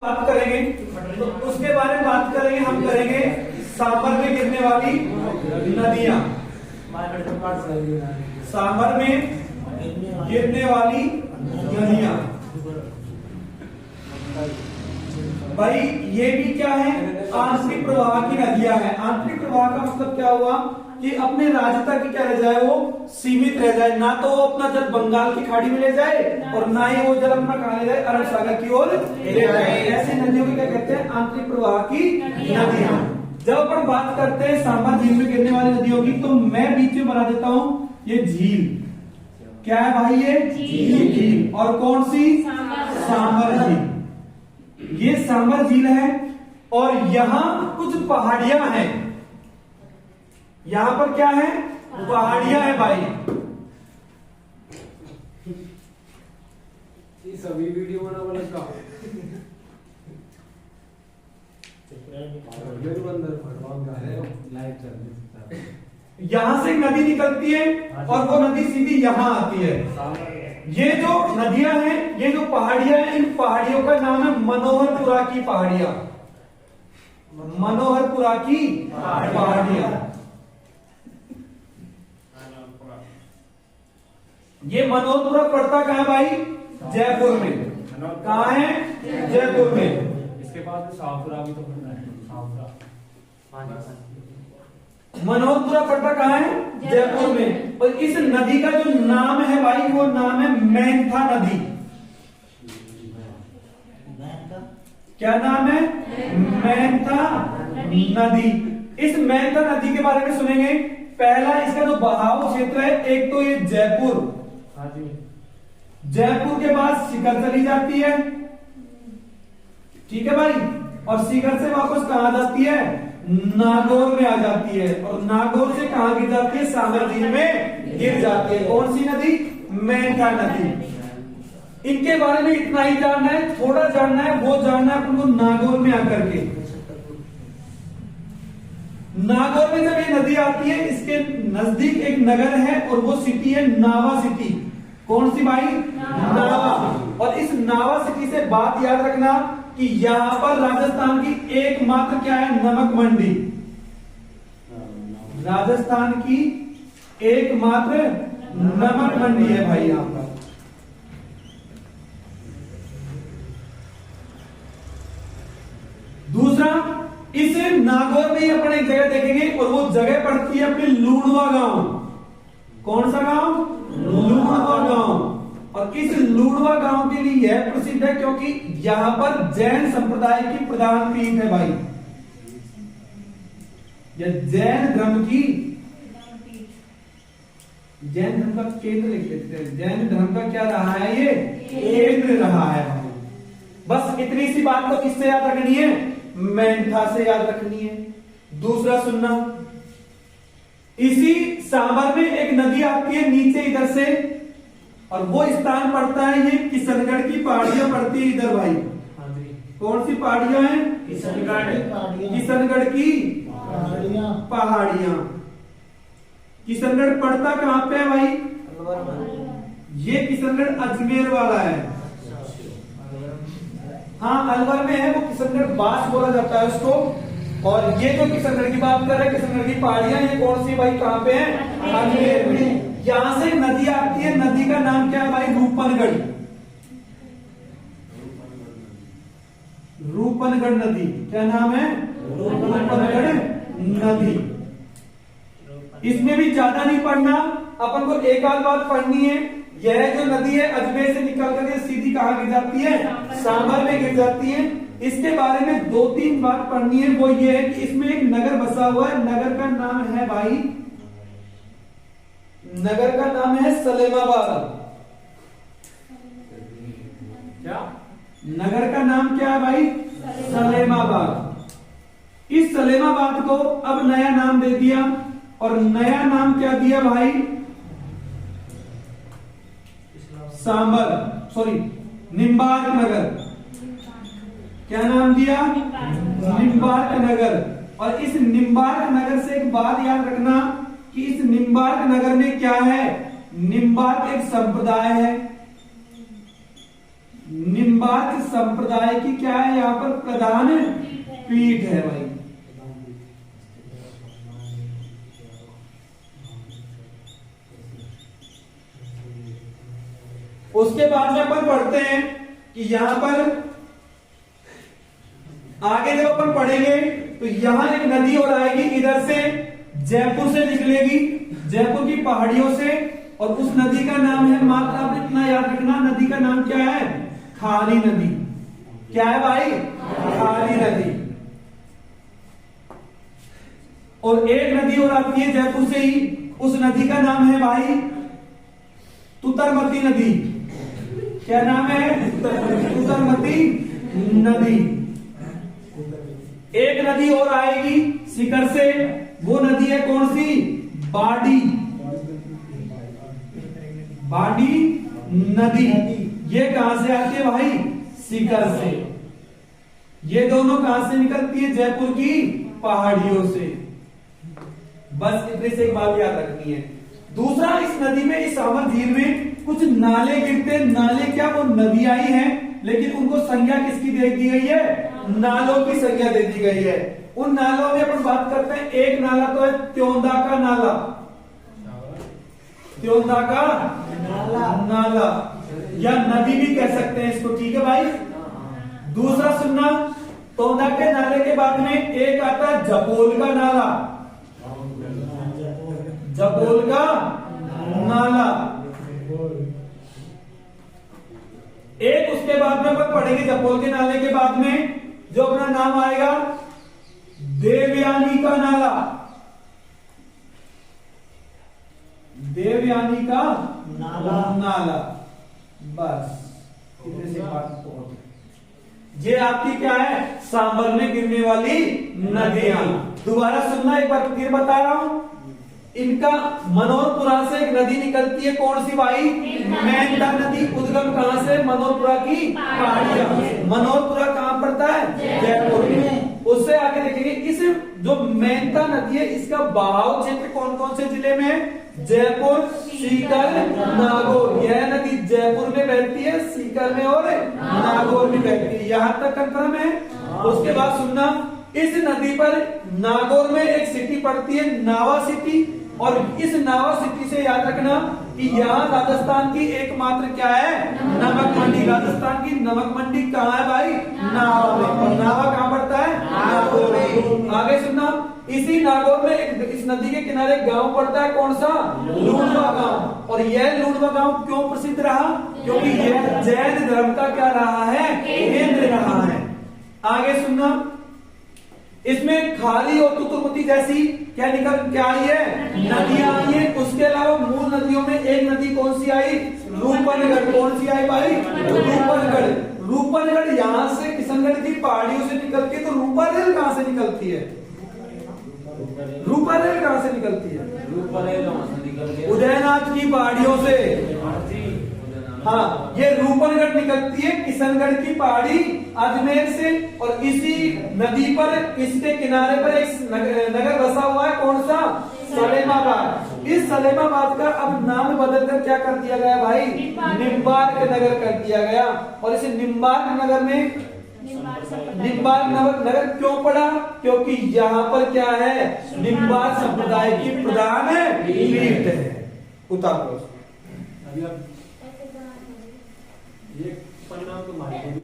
बात करेंगे तो उसके बारे में बात करेंगे। हम करेंगे सांभर में गिरने वाली नदियां। सांभर में गिरने वाली नदियां भाई ये भी क्या है, आंतरिक प्रवाह की नदियां हैं। आंतरिक प्रवाह का मतलब क्या हुआ कि अपने राज्य तक ही क्या रह जाए, वो सीमित रह जाए। ना तो वो अपना जल बंगाल की खाड़ी में ले जाए और ना ही वो जल अपना कहा ले जाए अरब सागर की ओर ले जाए। ऐसी नदियों को क्या कहते हैं, आंतरिक प्रवाह की नदियां। जब अपन बात करते हैं सांभर झील में गिरने वाली नदियों की, तो मैं बीच में बना देता हूं ये झील। क्या है भाई, ये झील। और कौन सी, सांभर झील। ये सांभर झील है और यहां कुछ पहाड़ियां हैं। यहां पर क्या है, पहाड़ियां है भाई। ये सभी वीडियो बना वाला का यहां से नदी निकलती है और वो नदी सीधी यहां आती है। ये जो नदियां हैं, ये जो पहाड़ियां हैं, इन पहाड़ियों का नाम है मनोहरपुरा की पहाड़ियां। मनोहरपुरा की पहाड़ियां। ये मनोहरपुरा पड़ता कहां है भाई, जयपुर में। कहां है, जयपुर में। इसके बाद शाहपुरा भी तो पड़ता है। शाहपुरा मनोहरपुरा पड़ता कहां है, जयपुर में। और इस नदी का जो नाम है भाई, वो नाम है मेंथा नदी। क्या नाम है, मेंथा नदी। इस मेंथा नदी के बारे में सुनेंगे। पहला इसका जो बहाव क्षेत्र है, एक तो ये जयपुर, जयपुर के बाद शिखर चली जाती है, ठीक है भाई। और शिखर से वापस कहां जाती है, नागौर में आ जाती है। और नागौर से कहां गिर जाती है, सांभर झील में गिर जाती है। कौन सी नदी, मेंथा नदी। इनके बारे में इतना ही जानना है, थोड़ा जानना है, वो जानना है अपन को नागौर में आकर के। नागौर में जब ये नदी आती है, इसके नजदीक एक नगर है और वो सिटी है नावा सिटी। कौन सी भाई, नावा। और इस नावा सिटी से बात याद रखना कि यहां पर राजस्थान की एकमात्र क्या है, नमक मंडी। राजस्थान की एकमात्र नमक मंडी है भाई यहां पर। दूसरा, इस नागौर में अपन एक जगह देखेंगे और वो जगह पड़ती है अपने लूणवा गांव। कौन सा गांव, लूणवा गांव। और इस लूणवा गांव के लिए यह प्रसिद्ध है क्योंकि यहां पर जैन संप्रदाय की प्रधान पीठ है भाई। यह जैन धर्म की, जैन धर्म का केंद्र लिख लेते हैं। जैन धर्म का क्या रहा है, ये केंद्र रहा है भाई। बस इतनी सी बात तो किससे याद रखनी है, मेंथा से याद रखनी है। दूसरा सुनना, इसी सांभर में एक नदी आती है नीचे इधर से, और वो स्थान पड़ता है, ये किशनगढ़ की पहाड़ियां पड़ती है इधर भाई। कौन सी पहाड़ियां हैं, किशनगढ़ की पहाड़ियां। किशनगढ़ पड़ता कहां पे है भाई, ये किशनगढ़ अजमेर वाला है। हाँ, अलवर में है वो। किशनगढ़ बास बोला जाता है उसको। और ये जो किशनगढ़ की बात कर रहे हैं, किशनगढ़ की पहाड़ियां, ये कौन सी भाई, कहां पे है, अजमेर में। यहां से नदी आती है, नदी का नाम क्या है भाई, रूपनगढ़। रूपनगढ़ नदी। क्या नाम है, रूपनगढ़ नदी। इसमें भी ज्यादा नहीं पढ़ना, अपन को एक आध बात पढ़नी है। यह जो नदी है अजमेर से निकल करके सीधी कहां गिर जाती है, सांभर में गिर जाती है। इसके बारे में दो तीन बात पढ़नी है। वो ये है कि इसमें एक नगर बसा हुआ है। नगर का नाम है भाई, नगर का नाम है सलेमाबाद। क्या नगर का नाम क्या है भाई, सलेमाबाद। इस सलेमाबाद को अब नया नाम दे दिया। और नया नाम क्या दिया भाई, सांभर, सॉरी निम्बार्क नगर। क्या नाम दिया, निम्बार्क नगर। और इस निम्बार्क नगर से एक बात याद रखना कि इस निम्बार्क नगर में क्या है, निम्बार्क एक संप्रदाय है। निम्बार्क संप्रदाय की क्या है यहाँ पर प्रधान पीठ है भाई। उसके बाद में अपन पढ़ते हैं कि यहां पर आगे जब अपन पढ़ेंगे तो यहां एक नदी और आएगी, इधर से जयपुर से निकलेगी, जयपुर की पहाड़ियों से, और उस नदी का नाम है, मात्र आप इतना याद रखना, नदी का नाम क्या है? खारी नदी। क्या है भाई? खारी नदी। और एक नदी और आती है जयपुर से ही, उस नदी का नाम है भाई तुतरमती नदी। क्या नाम है? तुतरमती नदी। एक नदी और आएगी सीकर से, वो नदी है कौन सी? बाड़ी, बाड़ी नदी। ये कहां से आती है भाई? सीकर से। ये दोनों कहां से निकलती है? जयपुर की पहाड़ियों से। बस इतने से एक बात याद रखनी है। दूसरा, इस नदी में, इस सावर झील में कुछ नाले गिरते, नाले क्या, वो नदियां ही हैं, लेकिन उनको संज्ञा किसकी दे दी गई है? नालों की संज्ञा दे दी गई है। उन नालों में अपन बात करते हैं, एक नाला तो है त्योंदा का नाला, त्योंदा का नाला या नदी भी कह सकते हैं इसको, ठीक है भाई। दूसरा सुनना, त्योंदा के नाले के बाद में एक आता है जपोल का नाला, जपोल का नाला। एक उसके बाद में अपन पढ़ेंगे, जपोल के नाले के बाद में जो अपना नाम आएगा देवयानी का नाला, देवयानी का नाला। बस इतने से बात बहुत। ये आपकी क्या है? सांबर में गिरने वाली नदियां। दोबारा सुनना, एक बार फिर बता रहा हूं, इनका मनोरपुरा से एक नदी निकलती है, कौन सी भाई? मेंढा नदी। उद्गम कहां से? मनोरपुरा की पहाड़ियां। मनोरपुरा कहां पड़ता है? जयपुर में। उससे आगे देखेंगे, इस जो मेंढा नदी है, इसका बहाव क्षेत्र कौन कौन से जिले में है? जयपुर, सीकर, नागौर। यह नदी जयपुर में बहती है, सीकर में और नागौर में बहती है। यहां तक कंफर्म है। उसके बाद सुनना, इस नदी पर नागौर में एक सिटी पड़ती है, नावा सिटी, और इस नावा सिटी से याद रखना कि यहाँ राजस्थान की एकमात्र क्या है? नमक मंडी। राजस्थान की नमक मंडी कहाँ है भाई? नावा में। और नावा कहाँ पड़ता है? नागौर में। आगे सुनना, इसी नागौर में एक, इस नदी के किनारे गांव पड़ता है, कौन सा? लूणवा गांव। और यह लूणवा गांव क्यों प्रसिद्ध रहा? क्योंकि यह जैन धर्म का क्या रहा है? केंद्र रहा है। आगे सुनना, इसमें खारी और तुतुरमती जैसी क्या आई है? नदियां आई है। उसके अलावा मूल नदियों में एक नदी कौन सी आई? रूपनगढ़। कौन सी आई भाई? रूपनगढ़। रूपनगढ़ यहां से किशनगढ़ की पहाड़ियों से निकलती है, तो रूपा रेल कहां से निकलती है? रूपा रेल कहां से निकलती है? उदयनाथ की पहाड़ियों से। हाँ, ये रूपनगढ़ निकलती है किशनगढ़ की पहाड़ी अजमेर से, और इसी नदी पर, इसके किनारे पर एक नगर बसा हुआ है, कौन सा? सलेमाबाद। इस सलेमाबाद का अब नाम बदलकर क्या कर दिया गया भाई? निम्बार्क नगर कर दिया गया। और इसे निम्बार्क नगर में, निम्बार्क नगर क्यों पड़ा? क्योंकि यहाँ पर क्या है? निम्बार्क संप्रदाय की प्रधान पीठ है। उतारो ये पन्ना तो